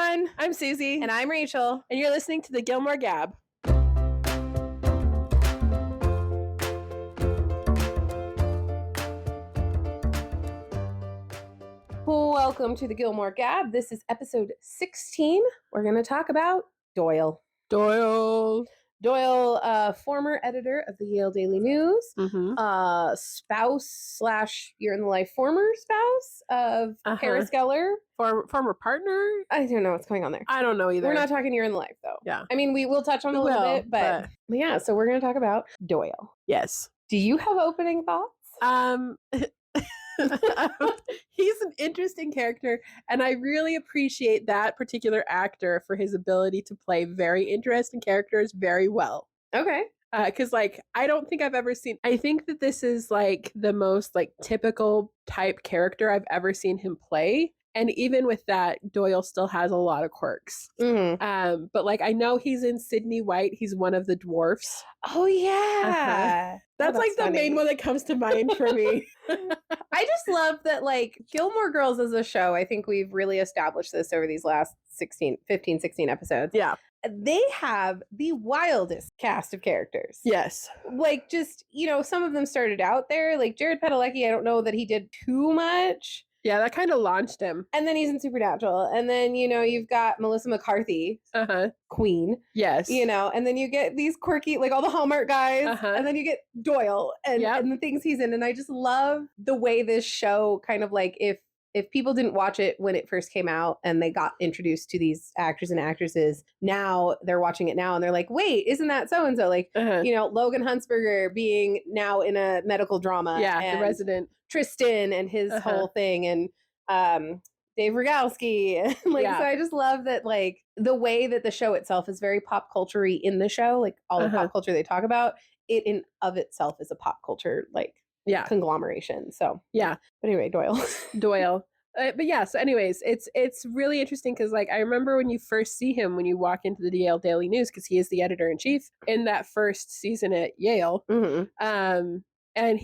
everyone. I'm Susie. And I'm Rachel. And you're listening to the Gilmore Gab. Welcome to the Gilmore Gab. This is episode 16. We're going to talk about Doyle. Doyle, former editor of the Yale Daily News, spouse / year in the life former spouse of Paris Geller. Former partner? I don't know what's going on there. I don't know either. We're not talking year in the life, though. Yeah. I mean, we will touch on it a little bit, but yeah, so we're going to talk about Doyle. Yes. Do you have opening thoughts? He's an interesting character, and I really appreciate that particular actor for his ability to play very interesting characters very well. Okay. Because, I don't think I've ever seen... I think that this is, the most, typical type character I've ever seen him play. And even with that, Doyle still has a lot of quirks. Mm-hmm. But, I know he's in Sydney White. He's one of the dwarfs. Oh, yeah. That's the funny. Main one that comes to mind for me. I just love that, Gilmore Girls as a show, I think we've really established this over these last 16 episodes. Yeah. They have the wildest cast of characters. Yes. Some of them started out there. Jared Padalecki, I don't know that he did too much. Yeah, that kind of launched him. And then he's in Supernatural. And then, you've got Melissa McCarthy, Queen. Yes. And then you get these quirky, all the Hallmark guys. And then you get Doyle and the things he's in. And I just love the way this show kind of if people didn't watch it when it first came out and they got introduced to these actors and actresses, now they're watching it now and they're like, wait, isn't that so-and-so? Logan Huntsberger being now in a medical drama. Yeah, The Resident. Tristan and his whole thing, and Dave Rogalski. So I just love that, the way that the show itself is very pop culture-y in the show, all the pop culture they talk about, it in of itself is a pop culture, conglomeration. So yeah. But anyway, Doyle. But yeah, so anyways, it's really interesting because I remember when you first see him when you walk into the Yale Daily News, because he is the editor-in-chief in that first season at Yale. Mm-hmm. And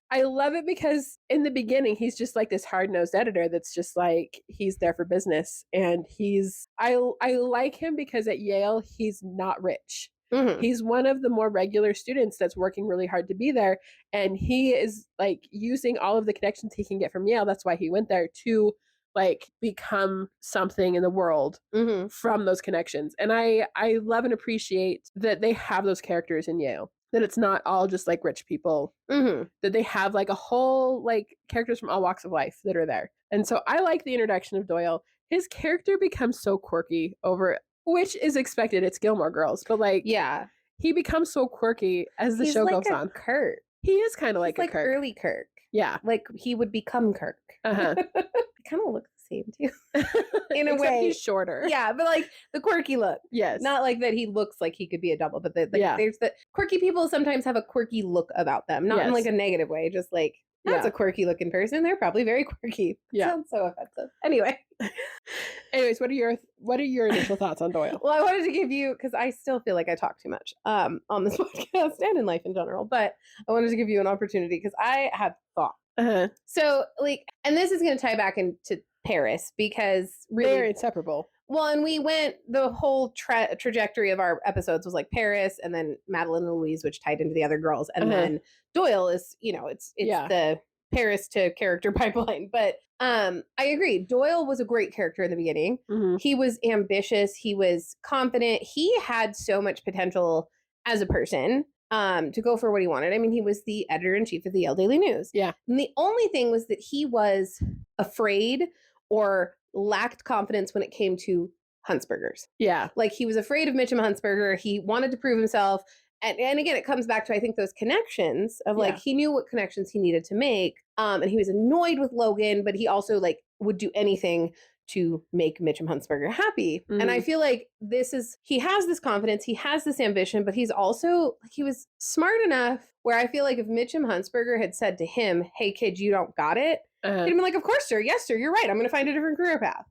I love it because in the beginning he's just this hard-nosed editor that's just he's there for business, and I like him because at Yale he's not rich. Mm-hmm. He's one of the more regular students that's working really hard to be there, and he is using all of the connections he can get from Yale. That's why he went there, to become something in the world from those connections. And I love and appreciate that they have those characters in Yale, that it's not all just rich people, that they have a whole characters from all walks of life that are there. And so I like the introduction of Doyle. His character becomes so quirky which is expected. It's Gilmore Girls, but he becomes so quirky as the show goes on. Kirk. He is kind of like a Kirk. Early Kirk. Yeah. He would become Kirk. They kind of look the same too. In a way. He's shorter. Yeah, but the quirky look. Yes. Not that he looks like he could be a double, but there's the quirky people sometimes have a quirky look about them. Not in a negative way, just that's a quirky looking person. They're probably very quirky. Yeah. Sounds so offensive. Anyway. Anyways, what are your initial thoughts on Doyle? Well, I wanted to give you, because I still feel like I talk too much on this podcast and in life in general, but I wanted to give you an opportunity because I have thought. So, and this is going to tie back into Paris, because really they're inseparable. Well, and we went, the whole trajectory of our episodes was Paris, and then Madeline and Louise, which tied into the other girls. And then Doyle is, it's the Paris to character pipeline. But I agree. Doyle was a great character in the beginning. Mm-hmm. He was ambitious. He was confident. He had so much potential as a person to go for what he wanted. I mean, he was the editor-in-chief of the Yale Daily News. Yeah. And the only thing was that he was afraid or lacked confidence when it came to Huntsbergers. Yeah. He was afraid of Mitchum Huntsberger. He wanted to prove himself. And again, it comes back to, I think, those connections of he knew what connections he needed to make. And he was annoyed with Logan, but he also would do anything to make Mitchum Huntsberger happy. Mm-hmm. And I feel he has this confidence, he has this ambition, but he's also, he was smart enough where I feel if Mitchum Huntsberger had said to him, hey kid, you don't got it, he'd have been of course, sir. Yes, sir. You're right. I'm going to find a different career path.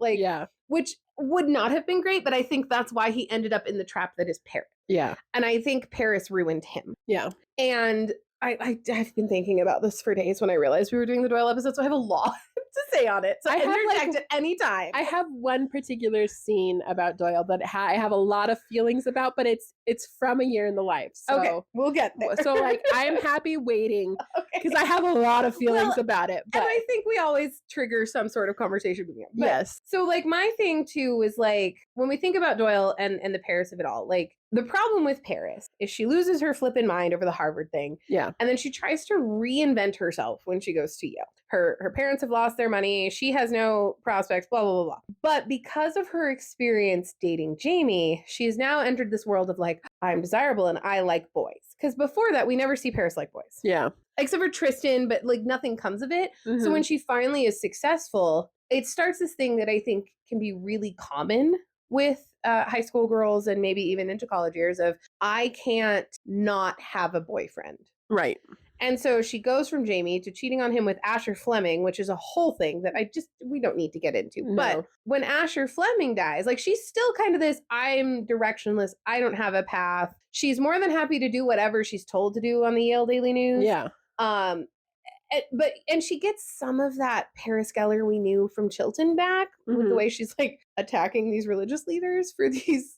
Which would not have been great, but I think that's why he ended up in the trap that is Paris. Yeah. And I think Paris ruined him. Yeah. And I've been thinking about this for days when I realized we were doing the Doyle episode, so I have a lot to say on it. So I have, interject at any time. I have one particular scene about Doyle that I have a lot of feelings about, but it's from A Year in the Life. So, okay, we'll get there. So like I am happy waiting because I have a lot of feelings about it. But and I think we always trigger some sort of conversation with you. Yes. So like my thing too was like when we think about Doyle and the Paris of it all, like the problem with Paris is she loses her flippin' mind over the Harvard thing. Yeah. And then she tries to reinvent herself when she goes to Yale. Her parents have lost their money. She has no prospects, blah, blah, blah, blah. But because of her experience dating Jamie, she has now entered this world of like, I'm desirable and I like boys. Because before that, we never see Paris like boys. Yeah. Except for Tristan, but like nothing comes of it. Mm-hmm. So when she finally is successful, it starts this thing that I think can be really common with high school girls and maybe even into college years of I can't not have a boyfriend. Right. And so she goes from Jamie to cheating on him with Asher Fleming, which is a whole thing that we don't need to get into. No. But when Asher Fleming dies, like she's still kind of this, I'm directionless. I don't have a path. She's more than happy to do whatever she's told to do on the Yale Daily News. Yeah. And she gets some of that Paris Geller we knew from Chilton back with the way she's like attacking these religious leaders for these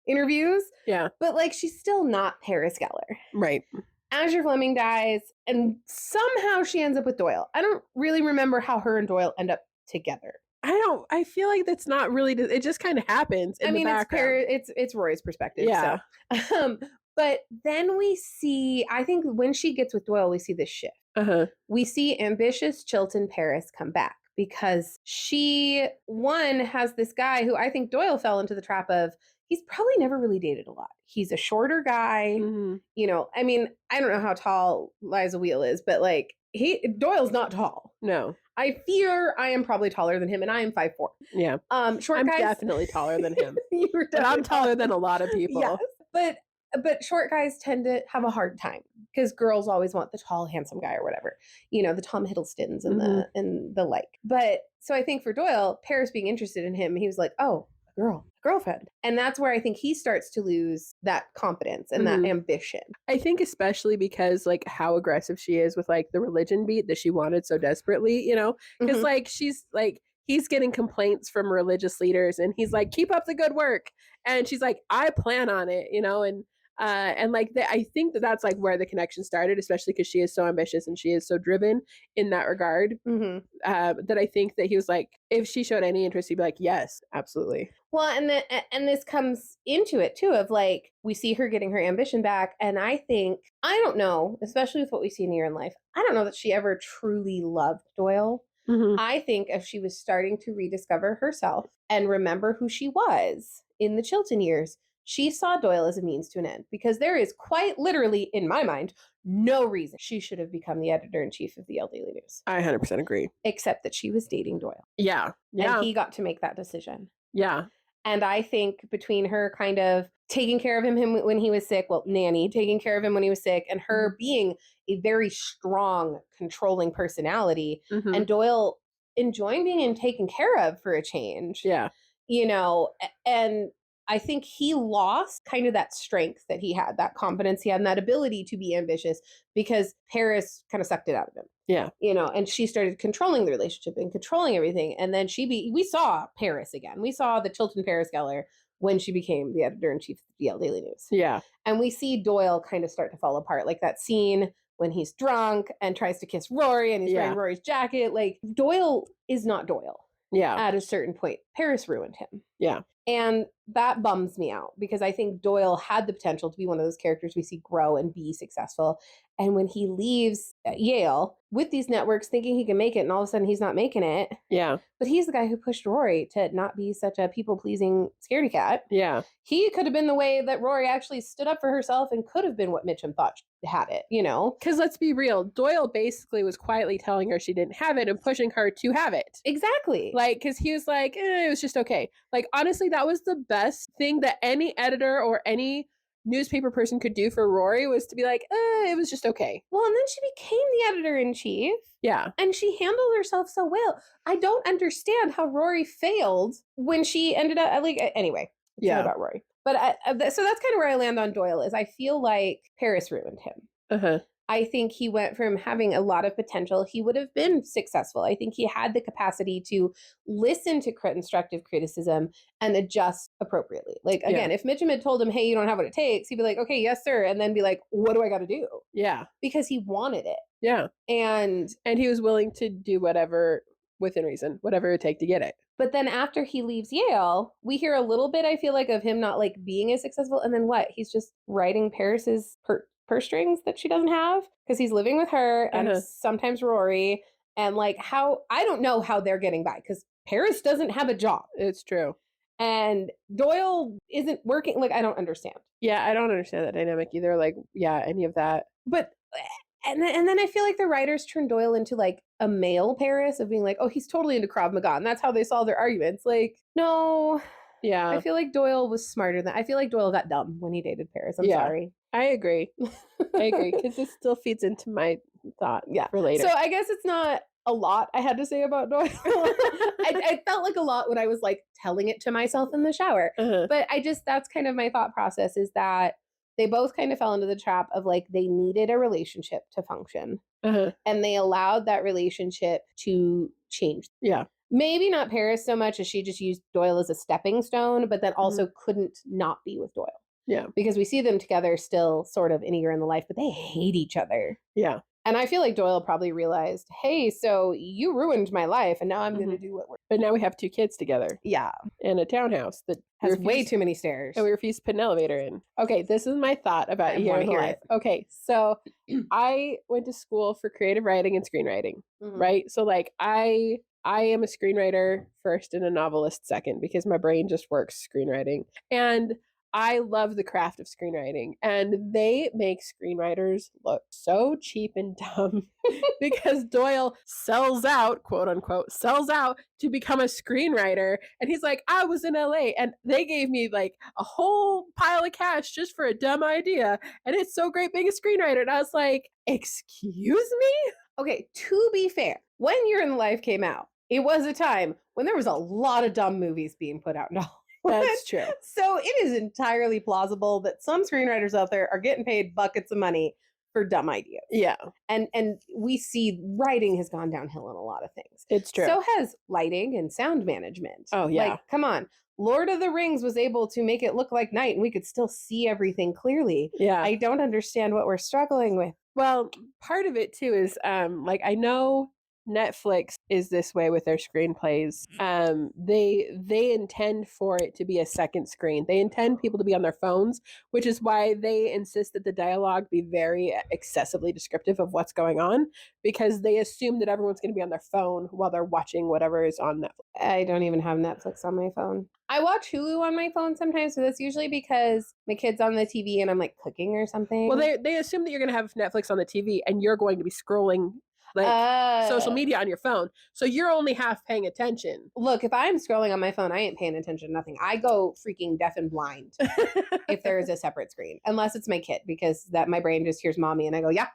interviews. Yeah. But like she's still not Paris Geller. Right. Asher Fleming dies and somehow she ends up with Doyle. I don't really remember how her and Doyle end up together. I feel like that's not really, it just kind of happens in the background. It's Rory's perspective. Yeah. So. But then we see, I think when she gets with Doyle, we see this shift. Uh-huh. We see ambitious Chilton Paris come back because she, one, has this guy who I think Doyle fell into the trap of, he's probably never really dated a lot. He's a shorter guy. Mm-hmm. You know, I mean, I don't know how tall Liza Wheel is, but like, Doyle's not tall. No. I fear I am probably taller than him, and I am 5'4". Yeah. Short I'm guys. definitely taller than him. But I'm taller than a lot of people. Yes. But short guys tend to have a hard time because girls always want the tall, handsome guy or whatever, you know, the Tom Hiddlestons and the like. But so I think for Doyle, Paris being interested in him, he was like, oh, a girlfriend. And that's where I think he starts to lose that confidence and that ambition. I think especially because like how aggressive she is with like the religion beat that she wanted so desperately, you know, because like she's like, he's getting complaints from religious leaders and he's like, keep up the good work. And she's like, I plan on it, you know, and like I think that's like where the connection started, especially because she is so ambitious and she is so driven in that regard. That I think that he was like, if she showed any interest, he'd be like, yes, absolutely. Well, and this comes into it too of like we see her getting her ambition back, and I don't know, especially with what we see in Year in Life, I don't know that she ever truly loved Doyle. I think if she was starting to rediscover herself and remember who she was in the Chilton years, she saw Doyle as a means to an end, because there is quite literally, in my mind, no reason she should have become the editor-in-chief of the Yale Daily News. I 100% agree. Except that she was dating Doyle. Yeah. And he got to make that decision. Yeah. And I think between her kind of taking care of him when he was sick, well, nanny, taking care of him when he was sick, and her being a very strong, controlling personality, and Doyle enjoying being taken care of for a change. Yeah. You know, and I think he lost kind of that strength that he had, that confidence he had, and that ability to be ambitious, because Paris kind of sucked it out of him. Yeah. You know, and she started controlling the relationship and controlling everything. And then we saw Paris again. We saw the Chilton Paris Geller when she became the editor-in-chief of the Yale Daily News. Yeah. And we see Doyle kind of start to fall apart, like that scene when he's drunk and tries to kiss Rory and he's wearing Rory's jacket. Like, Doyle is not Doyle. Yeah. At a certain point, Paris ruined him. Yeah. And that bums me out, because I think Doyle had the potential to be one of those characters we see grow and be successful. And when he leaves Yale with these networks thinking he can make it, and all of a sudden he's not making it. Yeah. But he's the guy who pushed Rory to not be such a people-pleasing scaredy cat. Yeah. He could have been the way that Rory actually stood up for herself and could have been what Mitchum thought had it, you know? Because let's be real, Doyle basically was quietly telling her she didn't have it and pushing her to have it. Exactly. Like, because he was like, it was just okay. Like, honestly, that was the best thing that any editor or any newspaper person could do for Rory, was to be like, it was just okay. Well, and then she became the editor-in-chief. Yeah. And she handled herself so well. I don't understand how Rory failed when she ended up, like, anyway, it's not about Rory. But so that's kind of where I land on Doyle, is I feel like Paris ruined him. I think he went from having a lot of potential. He would have been successful. I think he had the capacity to listen to constructive criticism and adjust appropriately. Like, again, if Mitchum had told him, hey, you don't have what it takes, he'd be like, okay, yes, sir. And then be like, what do I got to do? Yeah. Because he wanted it. Yeah. And he was willing to do whatever within reason, whatever it would take to get it. But then after he leaves Yale, we hear a little bit, I feel like, of him not like being as successful. And then what? He's just writing Paris's purse strings that she doesn't have because he's living with her and sometimes Rory. And like how, I don't know how they're getting by because Paris doesn't have a job. It's true. And Doyle isn't working. Like, I don't understand. Yeah, I don't understand that dynamic either. Like, yeah, any of that. But and then I feel like the writers turned Doyle into like a male Paris of being like, oh, he's totally into Krav Maga, and that's how they solve their arguments. Like, no. Yeah. I feel like Doyle was smarter than that. I feel like Doyle got dumb when he dated Paris. I'm sorry. I agree. I agree. Because it still feeds into my thought for later. So I guess it's not a lot I had to say about Doyle. I felt like a lot when I was like telling it to myself in the shower. But that's kind of my thought process is that they both kind of fell into the trap of like they needed a relationship to function. And they allowed that relationship to change. Yeah. Maybe not Paris so much as she just used Doyle as a stepping stone, but then also couldn't not be with Doyle. Yeah. Because we see them together still sort of in A Year in the Life, but they hate each other. Yeah. And I feel like Doyle probably realized, hey, so you ruined my life and now I'm going to do what we're. But now we have 2 kids together. Yeah. In a townhouse that has way too many stairs. And we refuse to put an elevator in. Okay, this is my thought about A Year in the Life. Okay, so I went to school for creative writing and screenwriting, right? So like I am a screenwriter first and a novelist second because my brain just works screenwriting. And I love the craft of screenwriting, and they make screenwriters look so cheap and dumb because Doyle sells out, quote unquote, sells out to become a screenwriter. And he's like, I was in LA and they gave me like a whole pile of cash just for a dumb idea. And it's so great being a screenwriter. And I was like, excuse me? Okay, to be fair, when Year in the Life came out, it was a time when there was a lot of dumb movies being put out in Hollywood. That's true. So it is entirely plausible that some screenwriters out there are getting paid buckets of money for dumb ideas. Yeah. And we see writing has gone downhill in a lot of things. It's true. So has lighting and sound management. Oh, yeah. Like, come on. Lord of the Rings was able to make it look like night and we could still see everything clearly. Yeah. I don't understand what we're struggling with. Well, part of it too is like I know Netflix is this way with their screenplays. They intend for it to be a second screen. They intend people to be on their phones, which is why they insist that the dialogue be very excessively descriptive of what's going on, because they assume that everyone's going to be on their phone while they're watching whatever is on Netflix. I don't even have Netflix on my phone. I watch Hulu on my phone sometimes, so that's usually because my kid's on the TV and I'm like cooking or something. Well, they assume that you're going to have Netflix on the TV and you're going to be scrolling like social media on your phone. So you're only half paying attention. Look, if I'm scrolling on my phone, I ain't paying attention to nothing. I go freaking deaf and blind if there is a separate screen, unless it's my kid, because that my brain just hears mommy and I go, yeah.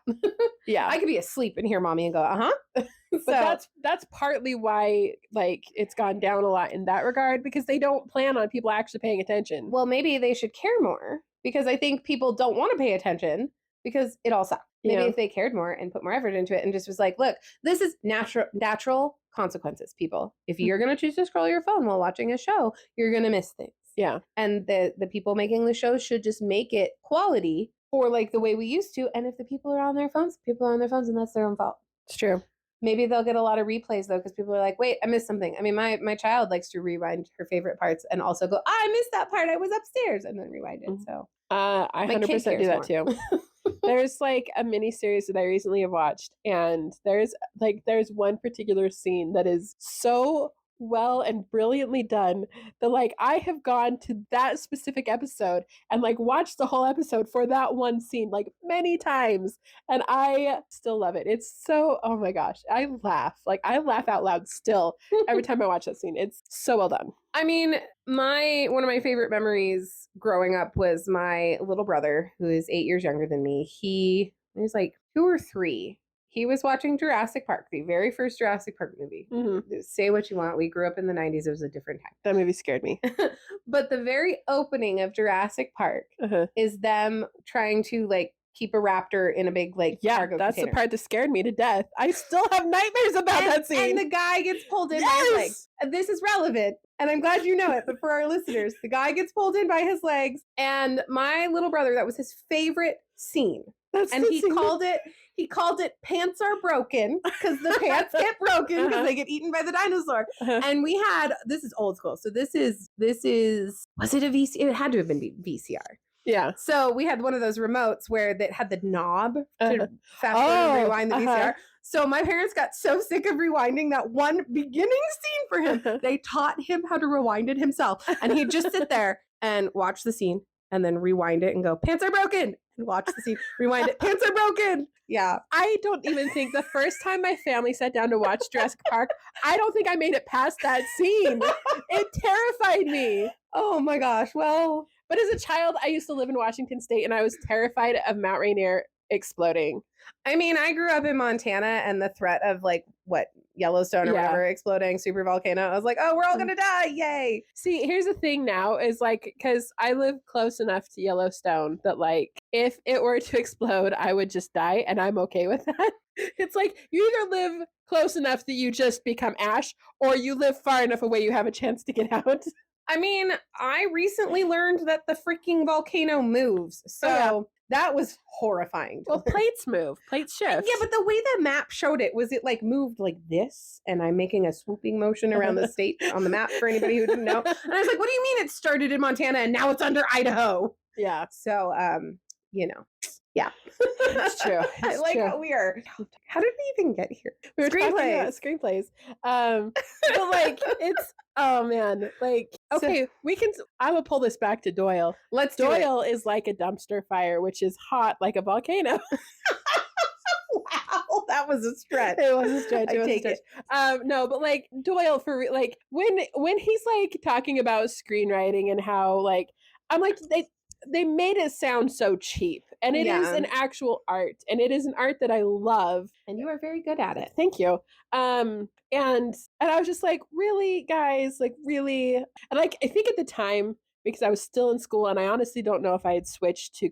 Yeah. I could be asleep and hear mommy and go, uh-huh. But that's partly why like it's gone down a lot in that regard, because they don't plan on people actually paying attention. Well, maybe they should care more, because I think people don't want to pay attention because it all sucks. Maybe if they cared more and put more effort into it and just was like, look, this is natural consequences, people. If you're going to choose to scroll your phone while watching a show, you're going to miss things. Yeah. And the people making the show should just make it quality for like the way we used to. And if the people are on their phones, people are on their phones and that's their own fault. It's true. Maybe they'll get a lot of replays though, because people are like, wait, I missed something. I mean, my child likes to rewind her favorite parts and also go, I missed that part. I was upstairs, and then rewind it. So I 100% do that too. There's like a mini series that I recently have watched, and there's one particular scene that is so well and brilliantly done that like I have gone to that specific episode and like watched the whole episode for that one scene like many times, and I still love it. It's so, oh my gosh, I laugh out loud still every time I watch that scene. It's so well done. I mean, one of my favorite memories growing up was my little brother, who is 8 years younger than me. He was like 2 or 3. He was watching Jurassic Park, the very first Jurassic Park movie. Mm-hmm. Say what you want. We grew up in the 90s. It was a different time. That movie scared me. But the very opening of Jurassic Park is them trying to like keep a raptor in a big like cargo that's container. The part that scared me to death. I still have nightmares about that scene. And the guy gets pulled in by his legs. This is relevant, and I'm glad you know it, but for our listeners, the guy gets pulled in by his legs, and my little brother, that was his favorite scene. He called it Pants Are Broken, because the pants get broken because they get eaten by the dinosaur. And we had, this is old school, so this is was it a VCR? It had to have been VCR. Yeah. So we had one of those remotes where that had the knob to fast forward and rewind the VCR. So my parents got so sick of rewinding that one beginning scene for him, they taught him how to rewind it himself. And he'd just sit there and watch the scene and then rewind it and go, pants are broken. And watch the scene, rewind it, pants are broken. Yeah. I don't even think the first time my family sat down to watch Jurassic Park, I don't think I made it past that scene. It terrified me. Oh my gosh. Well, but as a child, I used to live in Washington State, and I was terrified of Mount Rainier exploding. I mean, I grew up in Montana, and the threat of like Yellowstone or whatever exploding super volcano, I was like, oh, we're all gonna die, yay. See, here's the thing now is like, because I live close enough to Yellowstone that like if it were to explode, I would just die, and I'm okay with that. It's like you either live close enough that you just become ash, or you live far enough away you have a chance to get out. I mean, I recently learned that the freaking volcano moves. So that was horrifying. Well, plates move. Plates shift. Yeah, but the way the map showed it was it like moved like this, and I'm making a swooping motion around the state on the map for anybody who didn't know. And I was like, what do you mean it started in Montana and now it's under Idaho? Yeah. So, yeah. It's true. I like how we are. How did we even get here? We were talking about screenplays. But like it's man, like okay, I will pull this back to Doyle. Doyle is like a dumpster fire, which is hot like a volcano. Wow, that was a stretch. It was a stretch. I take it. No, but like Doyle for like when he's like talking about screenwriting and how like I'm like they made it sound so cheap, and it is an actual art, and it is an art that I love, and you are very good at it. Thank you. And I was just like, really, guys, like really, and like I think at the time because I was still in school, and I honestly don't know if I had switched to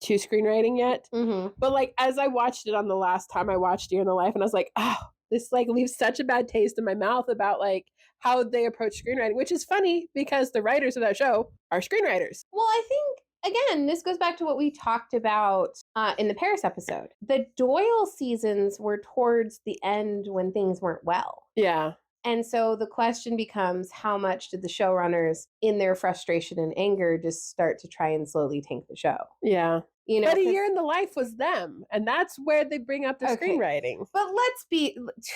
screenwriting yet. Mm-hmm. But like as I watched it on the last time I watched Year in the Life, and I was like, oh, this like leaves such a bad taste in my mouth about like how they approach screenwriting, which is funny because the writers of that show are screenwriters. Well, I think, again, this goes back to what we talked about in the Paris episode. The Doyle seasons were towards the end when things weren't well. Yeah. And so the question becomes, how much did the showrunners, in their frustration and anger, just start to try and slowly tank the show? Yeah. You know, but A Year in the Life was them, and that's where they bring up the screenwriting. But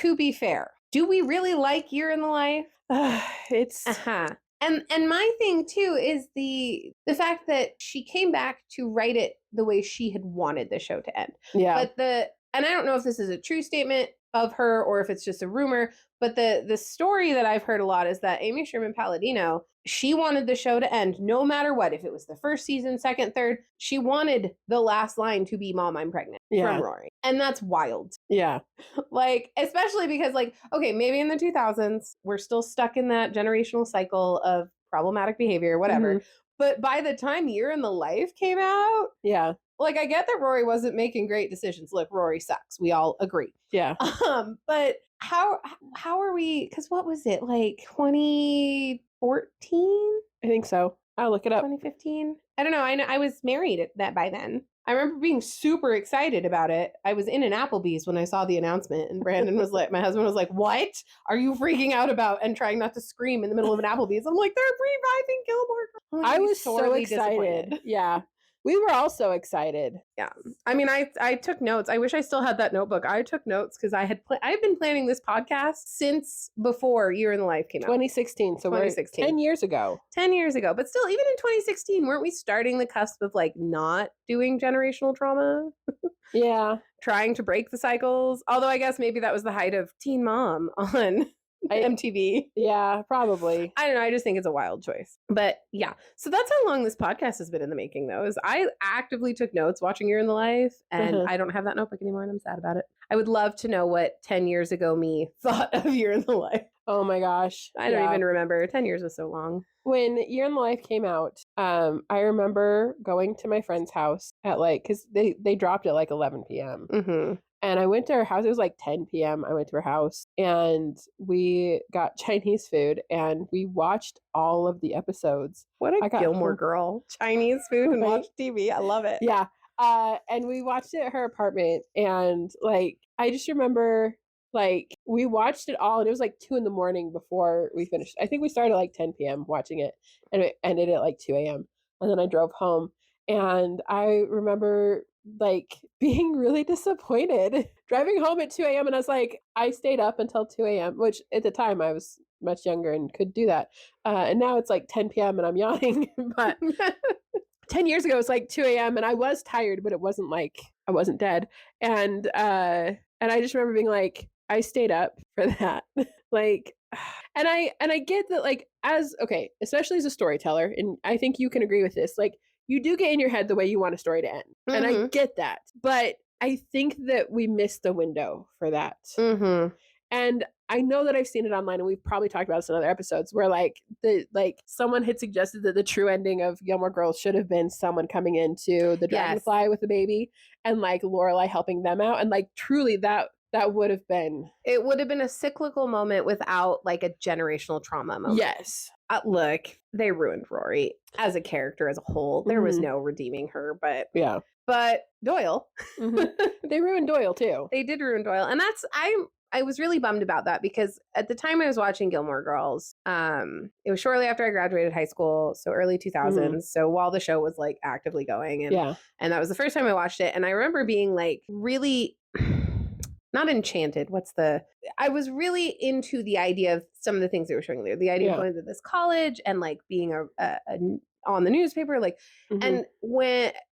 to be fair, do we really like Year in the Life? It's And my thing too is the fact that she came back to write it the way she had wanted the show to end. Yeah. But and I don't know if this is a true statement of her or if it's just a rumor, but the story that I've heard a lot is that Amy Sherman Palladino, she wanted the show to end no matter what. If it was the first season, second, third, she wanted the last line to be "Mom, I'm pregnant" from Rory. And that's wild. Yeah. Like, especially because like, okay, maybe in the 2000s, we're still stuck in that generational cycle of problematic behavior, whatever. Mm-hmm. But by the time Year in the Life came out, like I get that Rory wasn't making great decisions. Look, Rory sucks. We all agree. Yeah. But how are we? Because what was it, like 2014? I think so. I'll look it up. 2015. I don't know. I know I was married at that by then. I remember being super excited about it. I was in an Applebee's when I saw the announcement, and Brandon was like, my husband was like, "What are you freaking out about?" And trying not to scream in the middle of an Applebee's. I'm like, they're reviving Gilmore Girls. I was so excited. Yeah. We were all so excited. Yeah. I mean, I took notes. I wish I still had that notebook. I took notes because I've been planning this podcast since before Year in the Life came out. 2016. So 2016. We're 10 years ago. 10 years ago. But still, even in 2016, weren't we starting the cusp of like not doing generational trauma? Yeah. Trying to break the cycles. Although I guess maybe that was the height of Teen Mom on MTV. Yeah, probably. I don't know. I just think it's a wild choice. But yeah. So that's how long this podcast has been in the making, though, is I actively took notes watching Year in the Life, and I don't have that notebook anymore, and I'm sad about it. I would love to know what 10 years ago me thought of Year in the Life. Oh my gosh. I don't even remember. 10 years was so long. When Year in the Life came out, I remember going to my friend's house at because they dropped at 11 p.m. Mm-hmm. And I went to her house. It was 10 p.m. I went to her house and we got Chinese food and we watched all of the episodes. What a Gilmore Girl. Chinese food and watch TV. I love it. Yeah. And we watched it at her apartment and I just remember we watched it all and it was 2 a.m. before we finished. I think we started at 10 p.m. watching it and it ended at 2 a.m. And then I drove home and I remember being really disappointed driving home at 2 a.m. and I was I stayed up until 2 a.m. which at the time I was much younger and could do that. And now it's 10 p.m. and I'm yawning. But 10 years ago, it was 2 a.m. and I was tired, but it wasn't I wasn't dead. And I just remember being I stayed up for that. And I get that especially as a storyteller, and I think you can agree with this, you do get in your head the way you want a story to end. Mm-hmm. And I get that. But I think that we missed the window for that. Mm-hmm. And I know that I've seen it online, and we've probably talked about this in other episodes, where someone had suggested that the true ending of Gilmore Girls should have been someone coming into the Dragonfly with the baby, and Lorelai helping them out, and truly that would have been. It would have been a cyclical moment without a generational trauma moment. Yes. Look, they ruined Rory as a character as a whole. There was no redeeming her, but yeah. But Doyle, they ruined Doyle too. They did ruin Doyle, and I was really bummed about that because at the time I was watching Gilmore Girls, it was shortly after I graduated high school, so early 2000s. Mm-hmm. So while the show was actively going, and that was the first time I watched it, and I remember being really. Not enchanted. I was really into the idea of some of the things they were showing there. The idea of going to this college and being on the newspaper, mm-hmm. And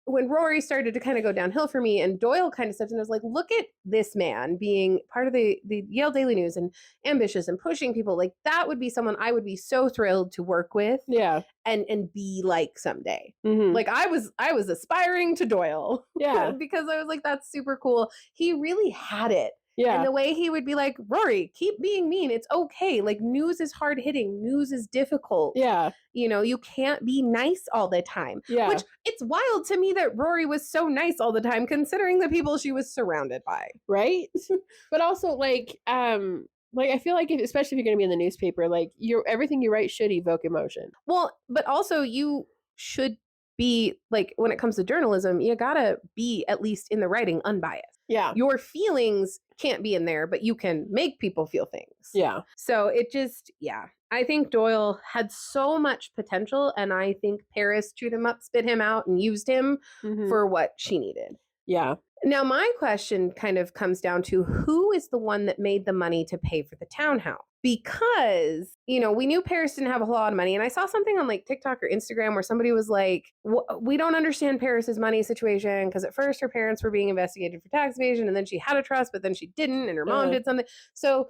when Rory started to kind of go downhill for me and Doyle kind of stepped in, I was look at this man being part of the Yale Daily News and ambitious and pushing people. That would be someone I would be so thrilled to work with. Yeah. And be someday. Mm-hmm. I was aspiring to Doyle. Yeah. Because I was that's super cool. He really had it. Yeah. And the way he would be Rory, keep being mean. It's okay. News is hard hitting. News is difficult. Yeah. You can't be nice all the time. Yeah. Which it's wild to me that Rory was so nice all the time, considering the people she was surrounded by. Right. But also I feel especially if you're going to be in the newspaper, everything you write should evoke emotion. Well, but also you should be when it comes to journalism, you gotta be at least in the writing unbiased. Yeah. Your feelings can't be in there, but you can make people feel things. Yeah. So it just, I think Doyle had so much potential, and I think Paris chewed him up, spit him out, and used him for what she needed. Yeah. Now, my question kind of comes down to who is the one that made the money to pay for the townhouse? Because, we knew Paris didn't have a whole lot of money. And I saw something on TikTok or Instagram where somebody was we don't understand Paris's money situation because at first her parents were being investigated for tax evasion and then she had a trust, but then she didn't and her mom did something. So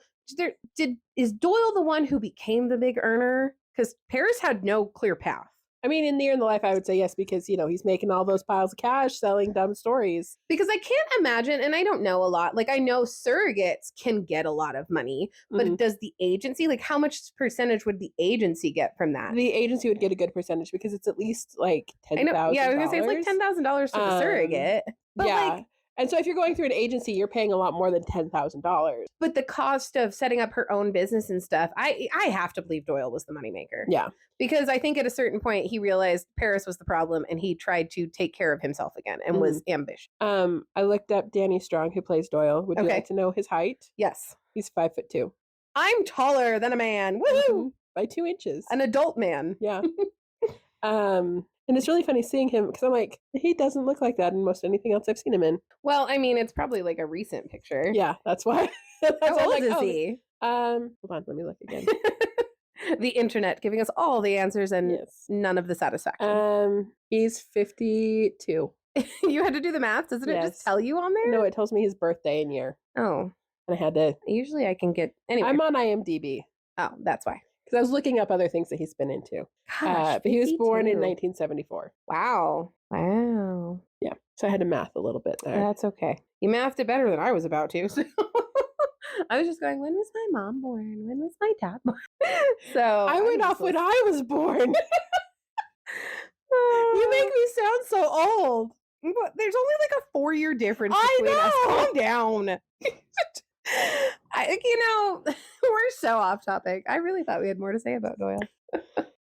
is Doyle the one who became the big earner? Because Paris had no clear path. I mean, in the Year in the Life, I would say yes, because, he's making all those piles of cash selling dumb stories. Because I can't imagine, and I don't know a lot, I know surrogates can get a lot of money, but does the agency, how much percentage would the agency get from that? The agency would get a good percentage because it's at least $10,000. Yeah, I was going to say it's $10,000 for the surrogate. But yeah. And so if you're going through an agency, you're paying a lot more than $10,000. But the cost of setting up her own business and stuff, I have to believe Doyle was the moneymaker. Yeah. Because I think at a certain point he realized Paris was the problem and he tried to take care of himself again and was ambitious. I looked up Danny Strong, who plays Doyle. Would you like to know his height? Yes. He's 5'2". I'm taller than a man. Woohoo! By 2 inches. An adult man. Yeah. And it's really funny seeing him because I'm he doesn't look like that in most anything else I've seen him in. Well, I mean, it's probably a recent picture. Yeah, that's why. How old is he? Hold on, let me look again. The internet giving us all the answers and none of the satisfaction. He's 52. You had to do the math? Doesn't it just tell you on there? No, it tells me his birthday and year. Oh. And I had to. Usually I can get. Anyway. I'm on IMDb. Oh, that's why. Because I was looking up other things that he's been into. Gosh, but he was born in 1974. Wow. Yeah. So I had to math a little bit there. That's okay. You mathed it better than I was about to. So. I was just going, when was my mom born? When was my dad born? So I went off when I was born. You make me sound so old. But there's only like a 4-year difference I between us. know! Calm down. We're so off topic. I really thought we had more to say about Doyle.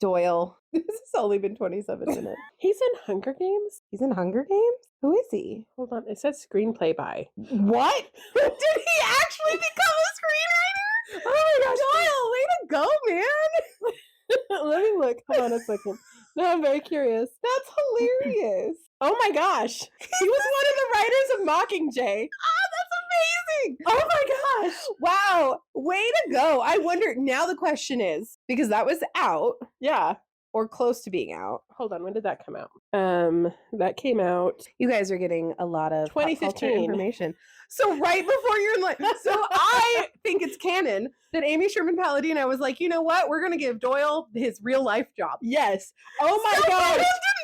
Doyle. This has only been 27 minutes. He's in Hunger Games? He's in Hunger Games? Who is he? Hold on. It says screenplay by. What? Did he actually become a screenwriter? Oh my gosh. Doyle, way to go, man. Let me look. Hold on a second. No, I'm very curious. That's hilarious. Oh my gosh. He was one of the writers of Mockingjay. Oh, that's amazing. Oh my gosh. Wow. Way to go. I wonder, now the question is, because that was out. Yeah. Or close to being out. Hold on, when did that come out? That came out. You guys are getting a lot of 2015 information. So right before you're in life. So I think it's canon that Amy Sherman Palladino was like, you know what? We're gonna give Doyle his real life job. Yes. Oh my gosh. gosh. To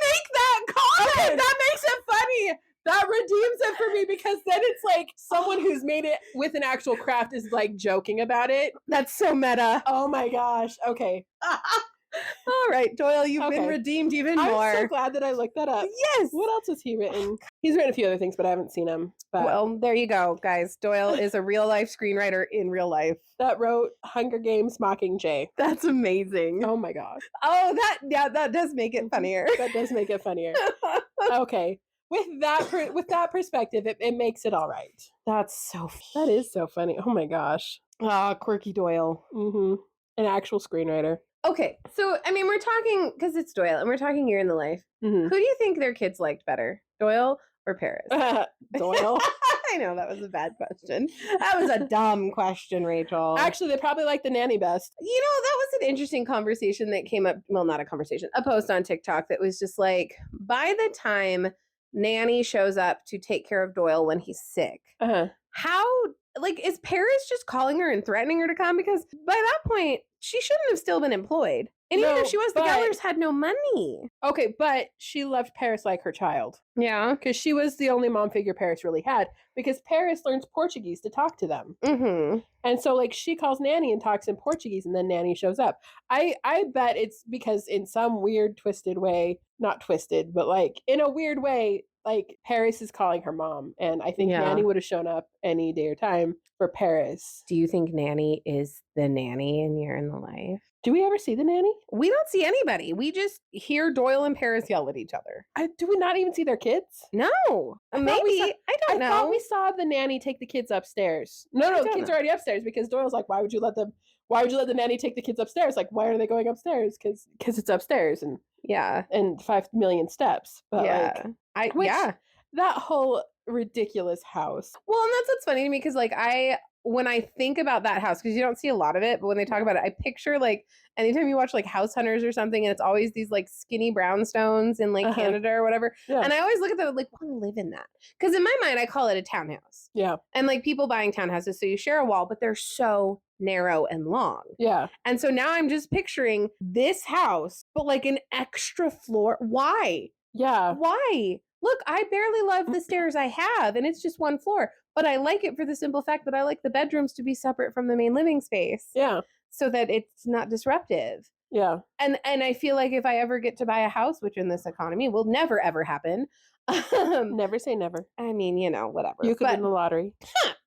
make that comment. Okay, that makes it funny. That redeems it for me because then it's like someone who's made it with an actual craft is like joking about it. That's so meta. Oh my gosh. Okay. All right, Doyle, you've been redeemed even more. I'm so glad that I looked that up. Yes. What else has he written? He's written a few other things, but I haven't seen them. But well, there you go, guys. Doyle is a real life screenwriter in real life. That wrote Hunger Games Mockingjay. That's amazing. Oh my gosh. Oh, that does make it funnier. That does make it funnier. Okay. With that perspective, it makes it all right. That's so funny. That is so funny. Oh my gosh. Ah, quirky Doyle. Mm-hmm. An actual screenwriter. Okay, so I mean, we're talking because it's Doyle, and we're talking year in the life. Mm-hmm. Who do you think their kids liked better, Doyle or Paris? Doyle. I know that was a bad question. That was a dumb question, Rachel. Actually, they probably like the nanny best. You know, that was an interesting conversation that came up. Well, not a conversation, a post on TikTok that was just like, by the time nanny shows up to take care of Doyle when he's sick, how, like, is Paris just calling her and threatening her to come? Because by that point, she shouldn't have still been employed. And even if she was, the Gellers had no money. Okay, but she loved Paris like her child. Yeah. Because she was the only mom figure Paris really had. Because Paris learns Portuguese to talk to them. Mm-hmm. And so, like, she calls Nanny and talks in Portuguese, and then Nanny shows up. I bet it's because in some weird, twisted way, not twisted, but, like, in a weird way, like, Paris is calling her mom. And I think Nanny would have shown up any day or time for Paris. Do you think Nanny is the nanny in Year in the Life? Do we ever see the nanny? We don't see anybody. We just hear Doyle and Paris yell at each other. Do we not even see their kids? No. Maybe. I don't know. I thought we saw the nanny take the kids upstairs. No, the kids are already upstairs because Doyle's like, why would you let the nanny take the kids upstairs? Like, why are they going upstairs? Because it's upstairs and 5 million steps. But that whole ridiculous house. Well, and that's what's funny to me because like when I think about that house, because you don't see a lot of it, but when they talk about it, I picture like anytime you watch like House Hunters or something, and it's always these like skinny brownstones in like Canada or whatever. Yeah. And I always look at them like, I want to live in that. Because in my mind, I call it a townhouse. Yeah. And like people buying townhouses, so you share a wall, but they're so narrow and long. Yeah. And so now I'm just picturing this house, but like an extra floor. Why? Yeah. Why? Look, I barely love the stairs I have, and it's just one floor. But I like it for the simple fact that I like the bedrooms to be separate from the main living space. Yeah. So that it's not disruptive. Yeah. And I feel like if I ever get to buy a house, which in this economy will never, ever happen. Never say never. I mean, whatever. You could win the lottery.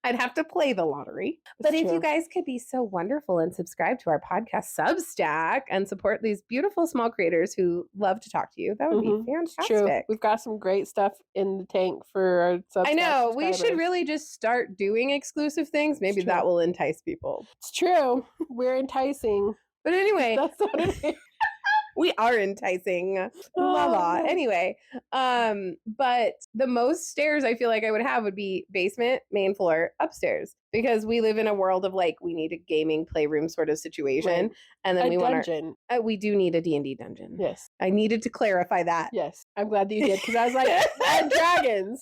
I'd have to play the lottery. But if you guys could be so wonderful and subscribe to our podcast Substack and support these beautiful small creators who love to talk to you, that would be fantastic. True. We've got some great stuff in the tank for our Substack. I know. We should really just start doing exclusive things. Maybe that will entice people. It's true. We're enticing. But anyway. That's what it is. We are enticing. La la. Anyway, but the most stairs I feel like I would have would be basement, main floor, upstairs. Because we live in a world of like, we need a gaming playroom sort of situation. Right. And then we want we do need a D&D dungeon. Yes. I needed to clarify that. Yes. I'm glad that you did. Because I was like, and dragons.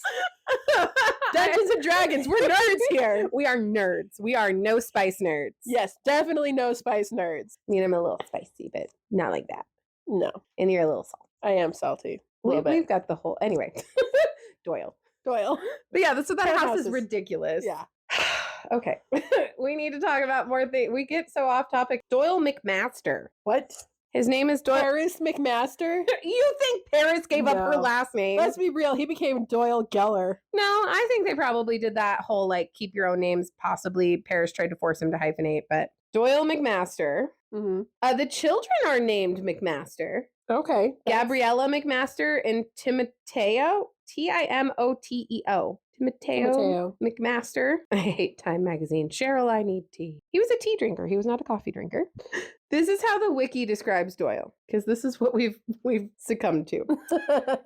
Dungeons and Dragons. We're nerds here. We are nerds. We are no spice nerds. Yes. Definitely no spice nerds. I mean, I'm a little spicy, but not like that. No. And you're a little salty. I am salty. We've got the whole... Anyway. Doyle. But yeah, that's what that house is ridiculous. Yeah. Okay. We need to talk about more things. We get so off topic. Doyle McMaster. What? His name is Doyle. Paris McMaster? You think Paris gave up her No. last name? Let's be real. He became Doyle Geller. No, I think they probably did that whole like keep your own names. Possibly Paris tried to force him to hyphenate, but Doyle McMaster. Mm-hmm. The children are named McMaster. Okay. Gabriella McMaster and Timoteo. Timoteo. Timoteo McMaster. I hate Time magazine. Cheryl, I need tea. He was a tea drinker. He was not a coffee drinker. This is how the wiki describes Doyle, because this is what we've succumbed to.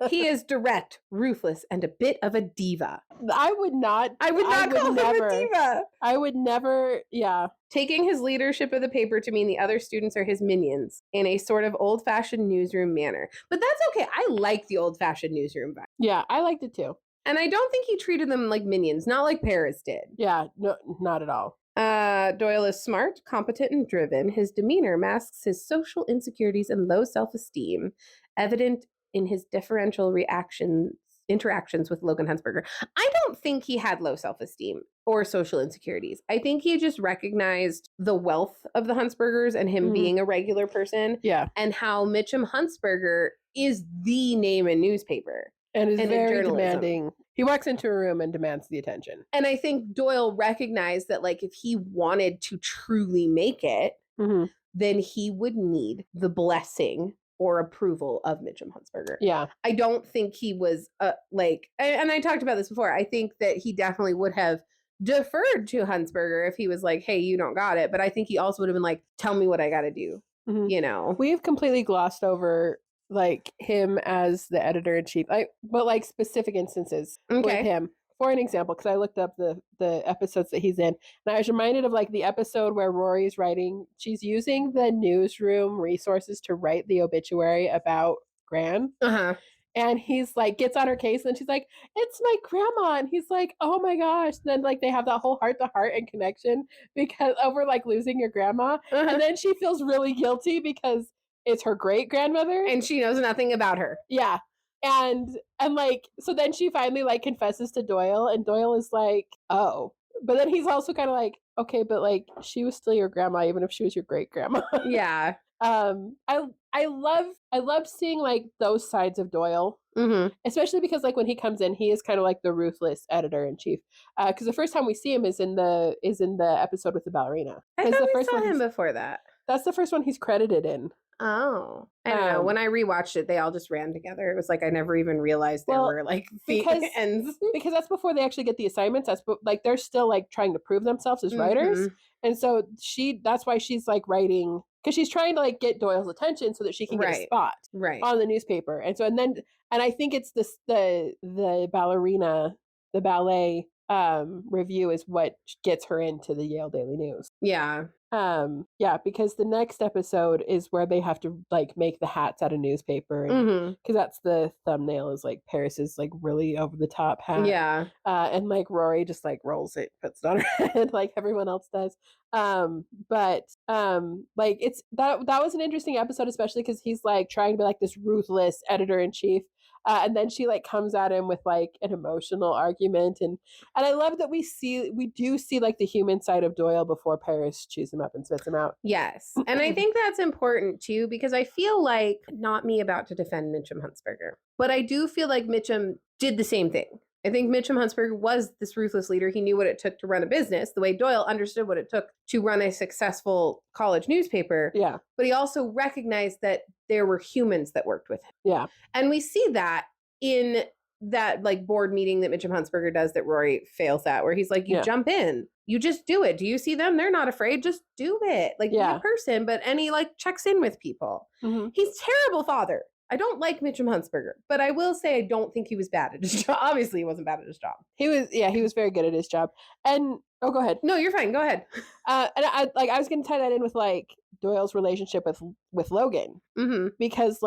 He is direct, ruthless, and a bit of a diva. I would not call him a diva. I would never, yeah. Taking his leadership of the paper to mean the other students are his minions in a sort of old-fashioned newsroom manner. But that's okay. I like the old-fashioned newsroom vibe. Yeah, I liked it too. And I don't think he treated them like minions, not like Paris did. Yeah, no, not at all. Doyle is smart, competent, and driven. His demeanor masks his social insecurities and low self-esteem, evident in his differential interactions with Logan Huntsberger. I don't think he had low self-esteem or social insecurities. I think he just recognized the wealth of the Huntsbergers and him being a regular person. Yeah. And how Mitchum Huntsberger is the name in newspaper. And is very demanding. He walks into a room and demands the attention. And I think Doyle recognized that, like, if he wanted to truly make it, then he would need the blessing or approval of Mitchum Huntsberger. Yeah. I don't think he was, and I talked about this before, I think that he definitely would have deferred to Huntsberger if he was like, hey, you don't got it. But I think he also would have been like, tell me what I got to do, you know? We've completely glossed over like him as the editor-in-chief, but like specific instances with him. For an example, because I looked up the episodes that he's in, and I was reminded of like the episode where Rory's writing, she's using the newsroom resources to write the obituary about Gran. And he's like, gets on her case, and she's like, it's my grandma. And he's like, oh my gosh. And then like they have that whole heart-to-heart and connection because over like losing your grandma. And then she feels really guilty because it's her great grandmother and she knows nothing about her. Yeah. And like, so then she finally like confesses to Doyle, and Doyle is like, oh, but then he's also kind of like, okay, but like she was still your grandma, even if she was your great grandma. Yeah. I love seeing like those sides of Doyle, especially because like when he comes in, he is kind of like the ruthless editor-in-chief. Because the first time we see him is in the episode with the ballerina. I thought we saw him before that. That's the first one he's credited in. Oh, I don't know. When I rewatched it, they all just ran together. It was like I never even realized there were like ends. Because that's before they actually get the assignments. That's like they're still like trying to prove themselves as writers, and so that's why she's like writing, because she's trying to like get Doyle's attention so that she can get a spot on the newspaper. And so and I think it's the ballerina, the ballet review is what gets her into the Yale Daily News. Yeah. Yeah, because the next episode is where they have to like make the hats out of newspaper, because that's the thumbnail is like Paris's like really over the top hat. Yeah. And like Rory just like rolls it, puts it on her head like everyone else does. But like it's that was an interesting episode, especially because he's like trying to be like this ruthless editor-in-chief. And then she like comes at him with like an emotional argument, and I love that we do see like the human side of Doyle before Paris chews him up and spits him out. Yes, and I think that's important too, because I feel like, not me about to defend Mitchum Huntsberger, but I do feel like Mitchum did the same thing. I think Mitchum Huntsberger was this ruthless leader. He knew what it took to run a business, the way Doyle understood what it took to run a successful college newspaper. Yeah. But he also recognized that there were humans that worked with him. Yeah. And we see that in that like board meeting that Mitchum Huntsberger does that Rory fails at, where he's like, you jump in, you just do it. Do you see them? They're not afraid. Just do it. Like, be a person. And he like checks in with people. He's a terrible father. I don't like Mitchum Huntsberger, but I will say I don't think he was bad at his job. Obviously, he wasn't bad at his job. He was very good at his job. And go ahead. No, you're fine. Go ahead. And I was going to tie that in with like Doyle's relationship with Logan, because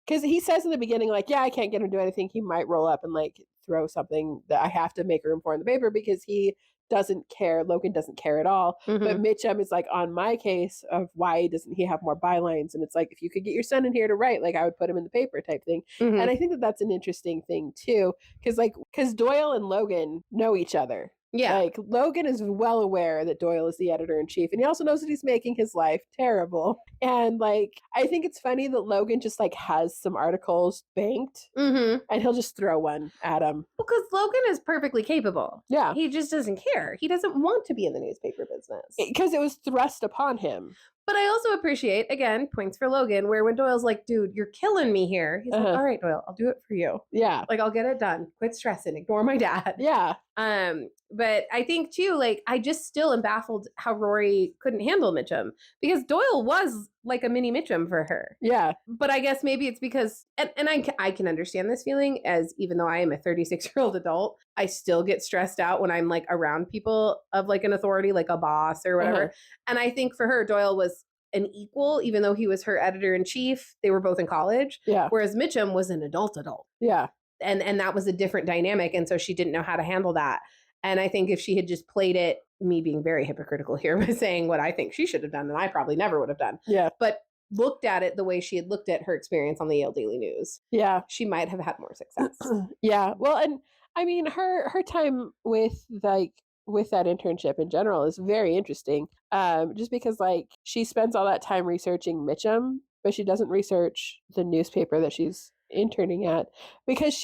he says in the beginning like, yeah, I can't get him to do anything. He might roll up and like throw something that I have to make room for in the paper because he doesn't care. Logan doesn't care at all. But Mitchum is like on my case of why doesn't he have more bylines? And it's like, if you could get your son in here to write, like I would put him in the paper type thing. And I think that that's an interesting thing too, because Doyle and Logan know each other. Yeah. Like, Logan is well aware that Doyle is the editor-in-chief, and he also knows that he's making his life terrible. And, like, I think it's funny that Logan just, like, has some articles banked, Mm-hmm. and he'll just throw one at him. Because Logan is perfectly capable. Yeah. He just doesn't care. He doesn't want to be in the newspaper business. Because it was thrust upon him. But I also appreciate, again, points for Logan, where when Doyle's like, dude, you're killing me here. He's like, all right, Doyle, I'll do it for you. Yeah. Like, I'll get it done. Quit stressing. Ignore my dad. Yeah. But I think, too, like, I just still am baffled how Rory couldn't handle Mitchum. Because Doyle was like a mini Mitchum for her. Yeah. But I guess maybe it's because, and I can understand this feeling, as even though I am a 36-year-old adult, I still get stressed out when I'm like around people of like an authority, like a boss or whatever. And I think for her, Doyle was an equal, even though he was her editor-in-chief. They were both in college. Yeah. Whereas Mitchum was an adult. Yeah. And that was a different dynamic. And so she didn't know how to handle that. And I think if she had just played it, me being very hypocritical here by saying what I think she should have done, and I probably never would have done. Yeah. But looked at it the way she had looked at her experience on the Yale Daily News. Yeah. She might have had more success. Yeah. Well, and I mean, her time with that internship in general is very interesting. Just because like she spends all that time researching Mitchum, but she doesn't research the newspaper that she's interning at, because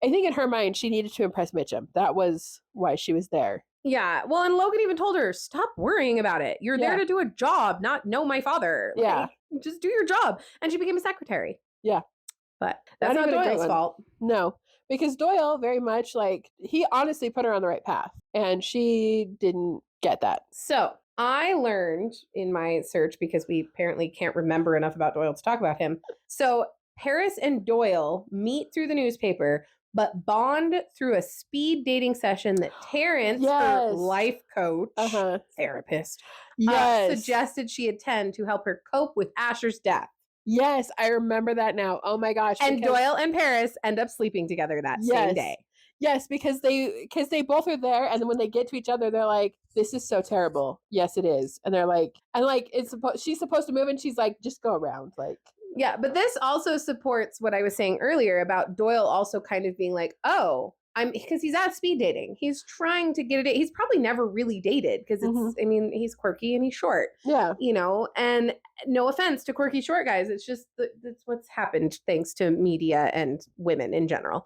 I think in her mind, she needed to impress Mitchum. That was why she was there. Yeah. Well, and Logan even told her, stop worrying about it. You're there to do a job, not know my father. Yeah. Like, just do your job. And she became a secretary. Yeah. But that's not Doyle's fault. No. Because Doyle very much like, he honestly put her on the right path. And she didn't get that. So I learned in my search, because we apparently can't remember enough about Doyle to talk about him. So Paris and Doyle meet through the newspaper, but bond through a speed dating session that Terrence, her life coach, therapist, suggested she attend to help her cope with Asher's death. Yes, I remember that now. Oh my gosh. And Doyle and Paris end up sleeping together that same day. Yes, because they both are there, and then when they get to each other, they're like, "This is so terrible." Yes, it is, and they're like, she's supposed to move, and she's like, "Just go around," like. Yeah, but this also supports what I was saying earlier about Doyle also kind of being like, "Oh, because he's at speed dating. He's trying to get a date. He's probably never really dated because it's, I mean, he's quirky and he's short. Yeah. You know, and no offense to quirky short guys. It's just, that's what's happened thanks to media and women in general.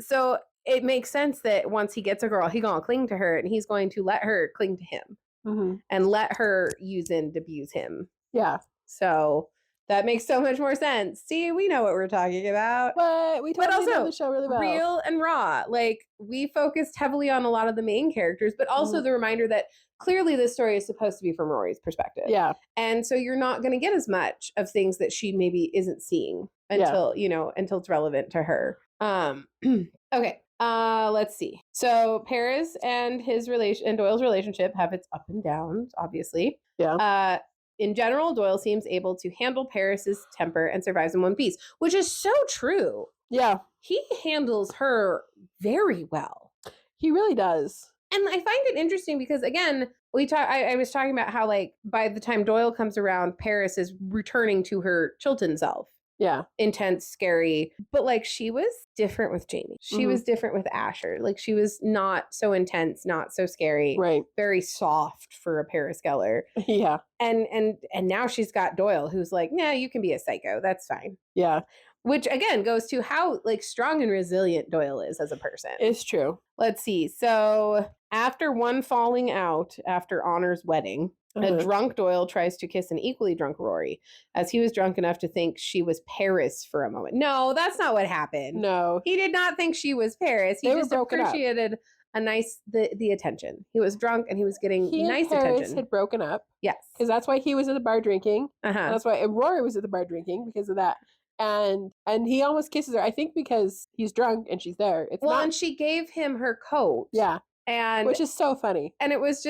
So it makes sense that once he gets a girl, he's going to cling to her, and he's going to let her cling to him and let her use and abuse him. Yeah. So that makes so much more sense. See, we know what we're talking about. But we totally know the show really well. Real and raw. Like, we focused heavily on a lot of the main characters, but also the reminder that clearly this story is supposed to be from Rory's perspective. Yeah. And so you're not going to get as much of things that she maybe isn't seeing until, until it's relevant to her. Okay. Let's see. So Paris and Doyle's relationship have its up and downs, obviously. Yeah. In general, Doyle seems able to handle Paris's temper and survives in one piece, which is so true. Yeah. He handles her very well. He really does. And I find it interesting because, again, I was talking about how, like, by the time Doyle comes around, Paris is returning to her Chilton self. Yeah. Intense, scary. But, like, she was different with Jamie. She was different with Asher. Like, she was not so intense, not so scary. Right. Very soft for a Paris Geller. Yeah. And now she's got Doyle, who's like, nah, you can be a psycho. That's fine. Yeah. Which, again, goes to how, like, strong and resilient Doyle is as a person. It's true. Let's see. So after one falling out after Honor's wedding, a drunk Doyle tries to kiss an equally drunk Rory, as he was drunk enough to think she was Paris for a moment. No, that's not what happened. No. He did not think she was Paris. He just appreciated the attention. He was drunk and he was getting nice attention. Paris had broken up. Yes. Because that's why he was at the bar drinking. And that's why Rory was at the bar drinking, because of that. And he almost kisses her, I think, because he's drunk and she's there. And she gave him her coat. Yeah. And which is so funny. And it was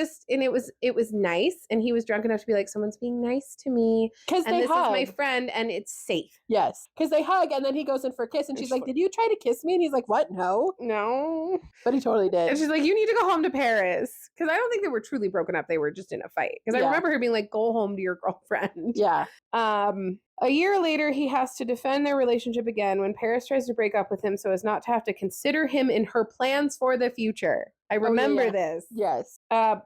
nice. And he was drunk enough to be like, someone's being nice to me. Because they this hug. is my friend and it's safe. Yes. Because they hug and then he goes in for a kiss and she's like, did you try to kiss me? And he's like, what? No. But he totally did. And she's like, you need to go home to Paris. Because I don't think they were truly broken up. They were just in a fight. Because I remember her being like, go home to your girlfriend. Yeah. A year later, he has to defend their relationship again when Paris tries to break up with him so as not to have to consider him in her plans for the future. I remember this. Yes.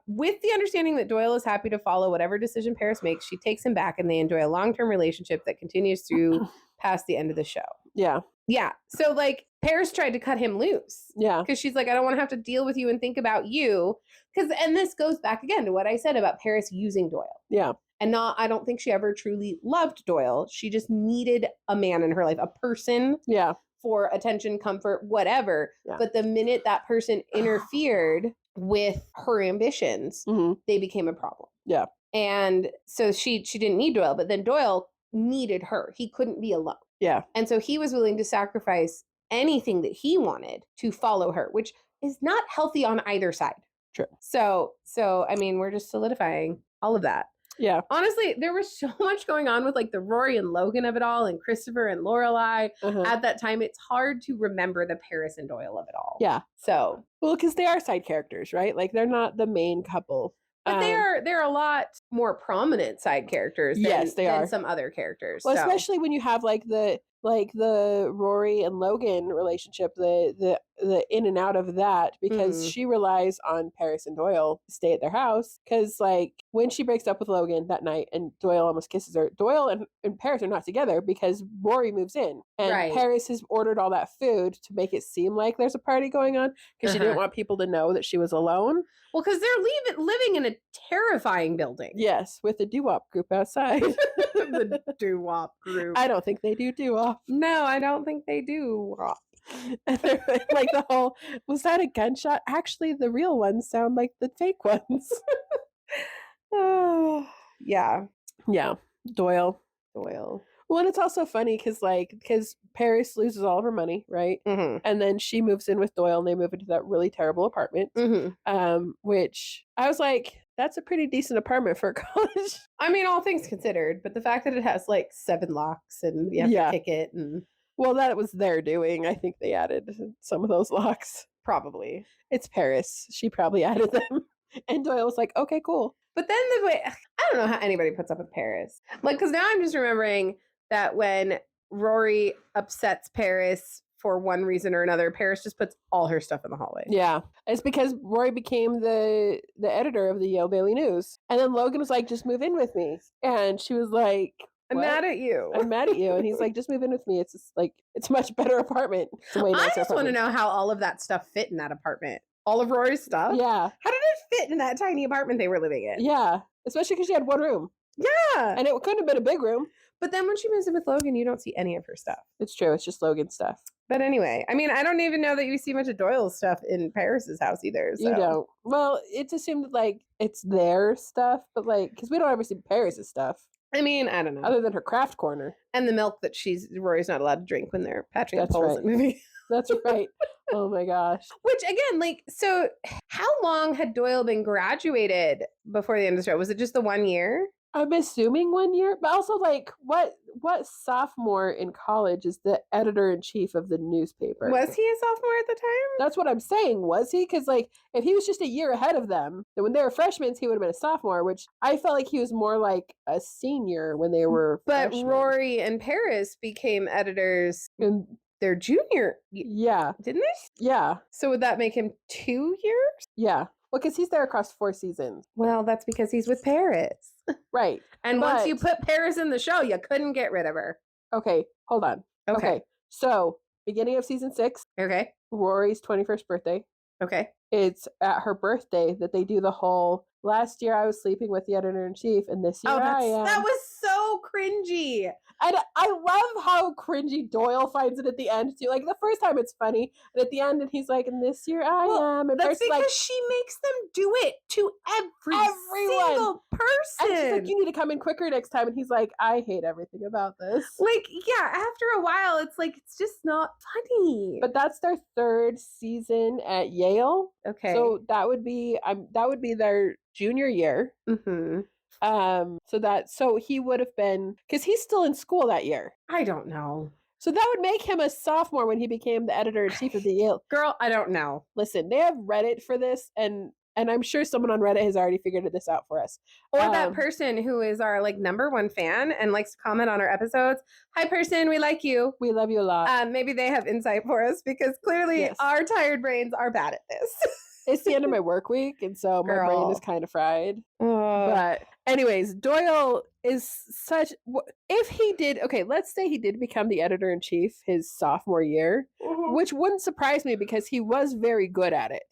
With the understanding that Doyle is happy to follow whatever decision Paris makes, she takes him back and they enjoy a long-term relationship that continues through past the end of the show. Yeah. Yeah. So, like, Paris tried to cut him loose. Yeah. Because she's like, I don't want to have to deal with you and think about you. And this goes back again to what I said about Paris using Doyle. Yeah. And I don't think she ever truly loved Doyle. She just needed a man in her life, a person. Yeah. For attention, comfort, whatever. Yeah. But the minute that person interfered with her ambitions, they became a problem. Yeah. And so she didn't need Doyle, but then Doyle needed her. He couldn't be alone. Yeah. And so he was willing to sacrifice anything that he wanted to follow her, which is not healthy on either side. True. So I mean, we're just solidifying all of that. Yeah. Honestly, there was so much going on with like the Rory and Logan of it all and Christopher and Lorelai at that time. It's hard to remember the Paris and Doyle of it all. Yeah. So, well, because they are side characters, right? Like they're not the main couple. But they're a lot more prominent side characters than some other characters. Well, especially when you have like the Rory and Logan relationship, the in and out of that, because she relies on Paris and Doyle to stay at their house. Because like when she breaks up with Logan that night and Doyle almost kisses her, Doyle and Paris are not together because Rory moves in and Paris has ordered all that food to make it seem like there's a party going on because she didn't want people to know that she was alone. Well, because they're living in a terrifying building. Yes, with a doo-wop group outside. The doo-wop group. I don't think they do doo-wop. No, I don't think they do. And they're like the whole, was that a gunshot? Actually, the real ones sound like the fake ones. Oh, yeah. Yeah. Doyle. Well, and it's also funny because Paris loses all of her money, right? And then she moves in with Doyle and they move into that really terrible apartment, which I was like, that's a pretty decent apartment for college. I mean, all things considered, but the fact that it has like 7 locks and you have to kick it and... Well, that was their doing. I think they added some of those locks. Probably. It's Paris. She probably added them. And Doyle was like, okay, cool. But then the way... I don't know how anybody puts up with Paris. Like, because now I'm just remembering that when Rory upsets Paris for one reason or another, Paris just puts all her stuff in the hallway. Yeah. It's because Rory became the editor of the Yale Daily News. And then Logan was like, just move in with me. And she was like... I'm mad at you. I'm mad at you. And he's like, just move in with me. It's just like, it's a much better apartment. It's a way nicer I just want to know how all of that stuff fit in that apartment. All of Rory's stuff? Yeah. How did it fit in that tiny apartment they were living in? Yeah. Especially because she had one room. Yeah. And it couldn't have been a big room. But then when she moves in with Logan, you don't see any of her stuff. It's true. It's just Logan's stuff. But anyway, I mean, I don't even know that you see much of Doyle's stuff in Paris's house either. So. You don't. Well, it's assumed like it's their stuff, but like, because we don't ever see Paris's stuff. I mean, I don't know. Other than her craft corner. And the milk that Rory's not allowed to drink when they're patching up holes and moving. That's right. Oh my gosh. Which again, like, so how long had Doyle been graduated before the end of the show? Was it just the 1 year? I'm assuming 1 year, but also like what sophomore in college is the editor-in-chief of the newspaper? Was he a sophomore at the time? That's what I'm saying. Was he? Because like if he was just a year ahead of them, then when they were freshmen, he would have been a sophomore, which I felt like he was more like a senior when they were freshmen. Rory and Paris became editors in their junior. Yeah. Didn't they? Yeah. So would that make him 2 years? Yeah. Well, because he's there across 4 seasons. Well, that's because he's with Paris. Right. And once you put Paris in the show, you couldn't get rid of her. Okay. Hold on. Okay. So, beginning of season 6. Okay. Rory's 21st birthday. Okay. It's at her birthday that they do the whole, last year I was sleeping with the editor-in-chief, and this year I am. That was so cringy. And I love how cringy Doyle finds it at the end, too. Like, the first time it's funny, and at the end, and he's like, and this year I am. And that's because like, she makes them do it to everyone. Single person. And she's like, you need to come in quicker next time. And he's like, I hate everything about this. Like, yeah, after a while, it's like, it's just not funny. But that's their 3rd season at Yale. Okay. So that would be their junior year. Mm-hmm. So he would have been, because he's still in school that year. I don't know. So that would make him a sophomore when he became the editor-in-chief of the Yale. Girl, I don't know. Listen, they have Reddit for this, and And I'm sure someone on Reddit has already figured this out for us. Or that person who is our like #1 fan and likes to comment on our episodes. Hi, person, we like you. We love you a lot. Maybe they have insight for us because clearly our tired brains are bad at this. It's the end of my work week, and so my brain is kind of fried. But anyways, Doyle is such... If he did... Okay, let's say he did become the editor-in-chief his sophomore year, which wouldn't surprise me because he was very good at it.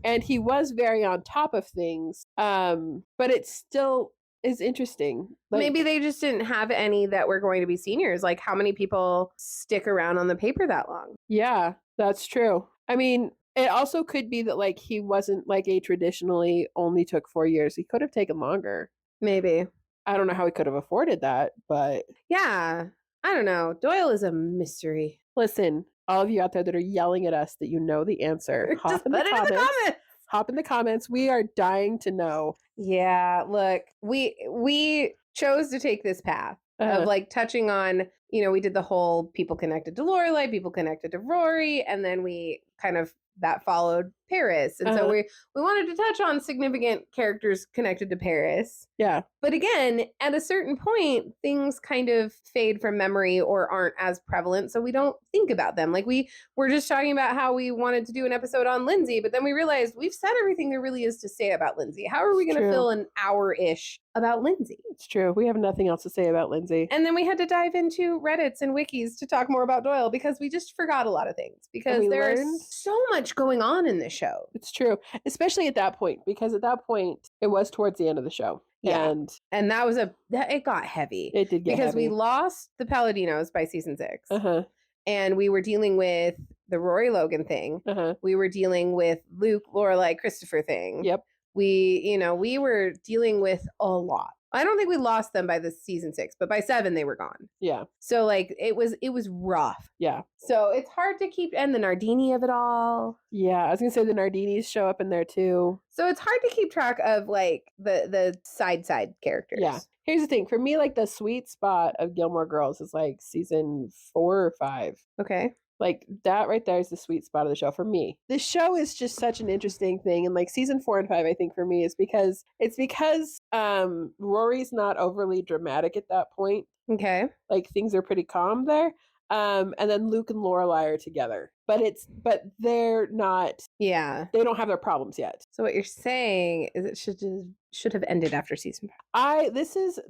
And he was very on top of things. But it still is interesting. Like, maybe they just didn't have any that were going to be seniors. Like, how many people stick around on the paper that long? Yeah, that's true. I mean... It also could be that, like, he wasn't, like, a traditionally only took 4 years. He could have taken longer. Maybe. I don't know how he could have afforded that, but... Yeah. I don't know. Doyle is a mystery. Listen, all of you out there that are yelling at us that you know the answer, hop in the comments. Hop in the comments. We are dying to know. Yeah, look, we chose to take this path of, like, touching on, you know, we did the whole people connected to Lorelai, people connected to Rory, and then we kind of... that followed Paris. And so we wanted to touch on significant characters connected to Paris. Yeah. But again, at a certain point, things kind of fade from memory or aren't as prevalent. So we don't think about them. Like, we were just talking about how we wanted to do an episode on Lindsay, but then we realized we've said everything there really is to say about Lindsay. How are we going to fill an hour-ish about Lindsay? It's true. We have nothing else to say about Lindsay. And then we had to dive into Reddits and wikis to talk more about Doyle because we just forgot a lot of things because there's so much going on in this show. It's true. Especially at that point, because at that point it was towards the end of the show. Yeah. And that was it got heavy. It did get because heavy. We lost the Palladinos by season 6. And we were dealing with the Rory Logan thing. We were dealing with Luke, Lorelai, Christopher thing. Yep. We were dealing with a lot. I don't think we lost them by the season 6, but by 7 they were gone. Yeah. So like it was rough. Yeah. So it's hard to keep, and the Nardini of it all. Yeah, I was gonna say the Nardinis show up in there too. So it's hard to keep track of like the side characters. Yeah. Here's the thing. For me, like the sweet spot of Gilmore Girls is like season 4 or 5. Okay. Like that right there is the sweet spot of the show for me. The show is just such an interesting thing. And like season 4 and 5, I think for me is because Rory's not overly dramatic at that point. Okay. Like things are pretty calm there. And then Luke and Lorelai are together. But they're not... Yeah. They don't have their problems yet. So what you're saying is it should have ended after season 5. This is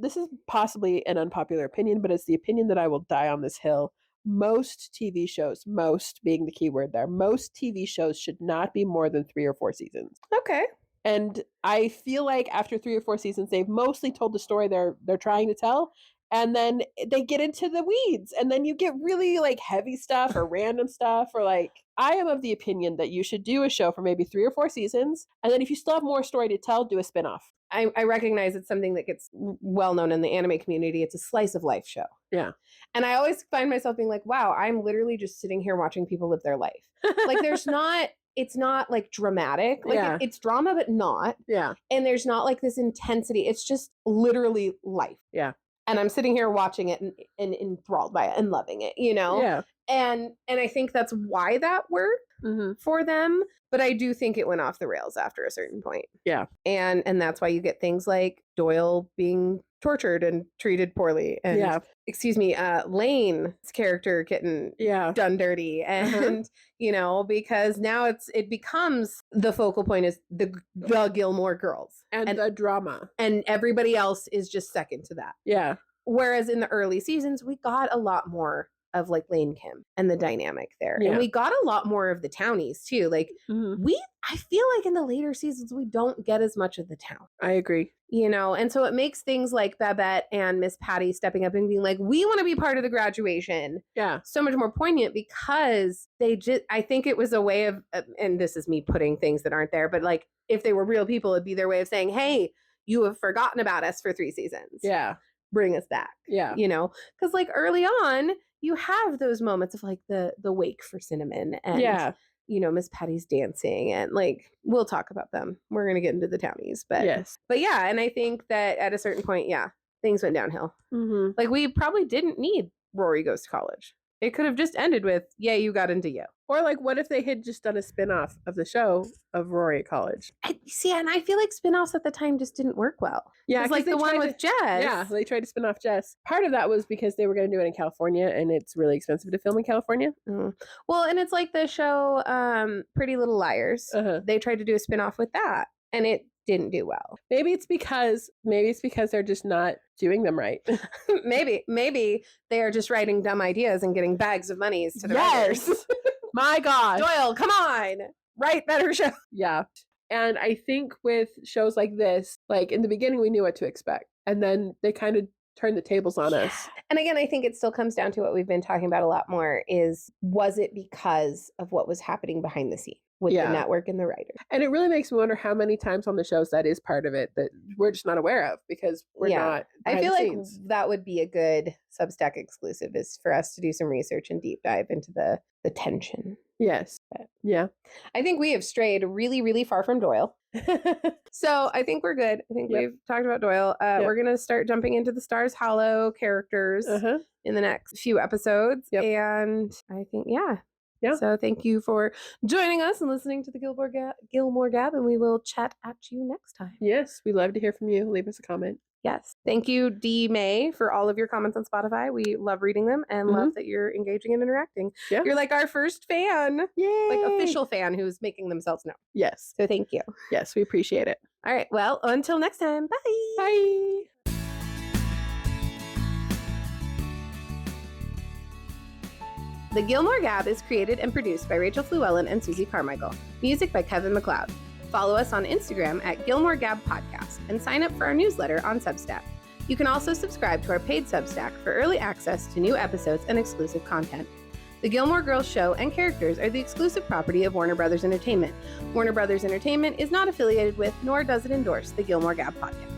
possibly an unpopular opinion, but it's the opinion that I will die on this hill. Most TV shows, most being the key word there, most TV shows should not be more than 3 or 4 seasons. Okay. And I feel like after 3 or 4 seasons, they've mostly told the story they're trying to tell. And then they get into the weeds, and then you get really like heavy stuff or random stuff, or like I am of the opinion that you should do a show for maybe 3 or 4 seasons. And then if you still have more story to tell, do a spinoff. I recognize it's something that gets well known in the anime community. It's a slice of life show. Yeah. And I always find myself being like, wow, I'm literally just sitting here watching people live their life. Like it's not like dramatic. Like it's drama, but not. Yeah. And there's not like this intensity. It's just literally life. Yeah. And I'm sitting here watching it and enthralled by it and loving it, you know? Yeah. And I think that's why that worked for them. But I do think it went off the rails after a certain point. Yeah. And that's why you get things like Doyle being tortured and treated poorly. And Lane's character getting done dirty. And, you know, because now it becomes the focal point is the Gilmore Girls. And the drama. And everybody else is just second to that. Yeah. Whereas in the early seasons, we got a lot more of like Lane Kim and the dynamic there. Yeah. And we got a lot more of the townies too. Like I feel like in the later seasons, we don't get as much of the town. I agree. You know, and so it makes things like Babette and Miss Patty stepping up and being like, we want to be part of the graduation. Yeah. So much more poignant because I think it was a way of, and this is me putting things that aren't there, but like if they were real people, it'd be their way of saying, hey, you have forgotten about us for 3 seasons. Yeah. Bring us back. Yeah. You know, because like early on, you have those moments of like the wake for Cinnamon and, you know, Miss Patty's dancing and like, we'll talk about them. We're going to get into the townies, but yeah. And I think that at a certain point, things went downhill. Like we probably didn't need Rory Goes to College. It could have just ended with, yeah, you got into Yale. Or like, what if they had just done a spin-off of the show of Rory at college? See, and I feel like spin-offs at the time just didn't work well. Yeah, it's like the one with Jess. Yeah, they tried to spin off Jess. Part of that was because they were going to do it in California, and it's really expensive to film in California. Well, and it's like the show Pretty Little Liars. They tried to do a spin-off with that, and it didn't do well. Maybe it's because they're just not doing them right. maybe they are just writing dumb ideas and getting bags of monies to the writers. My God, Doyle, come on, write better show. Yeah. And I think with shows like this, like in the beginning, we knew what to expect. And then they kind of turned the tables on us. And again, I think it still comes down to what we've been talking about a lot more is, was it because of what was happening behind the scenes with the network and the writer? And it really makes me wonder how many times on the shows that is part of it that we're just not aware of because we're not. I feel like that would be a good Substack exclusive, is for us to do some research and deep dive into the tension. Yes. Yeah. I think we have strayed really, really far from Doyle. So I think we're good. I think we've talked about Doyle. We're going to start jumping into the Stars Hollow characters in the next few episodes. And I think, so thank you for joining us and listening to the Gilmore Gab, and we will chat at you next time. Yes, we'd love to hear from you. Leave us a comment. Yes. Thank you, D. May, for all of your comments on Spotify. We love reading them and love that you're engaging and interacting. Yeah. You're like our first fan. Yay! Like official fan who's making themselves known. Yes. So thank you. Yes, we appreciate it. All right. Well, until next time. Bye. Bye. The Gilmore Gab is created and produced by Rachel Llewellyn and Soozee Carmichael. Music by Kevin MacLeod. Follow us on Instagram at Gilmore Gab Podcast and sign up for our newsletter on Substack. You can also subscribe to our paid Substack for early access to new episodes and exclusive content. The Gilmore Girls show and characters are the exclusive property of Warner Brothers Entertainment. Warner Brothers Entertainment is not affiliated with, nor does it endorse, the Gilmore Gab Podcast.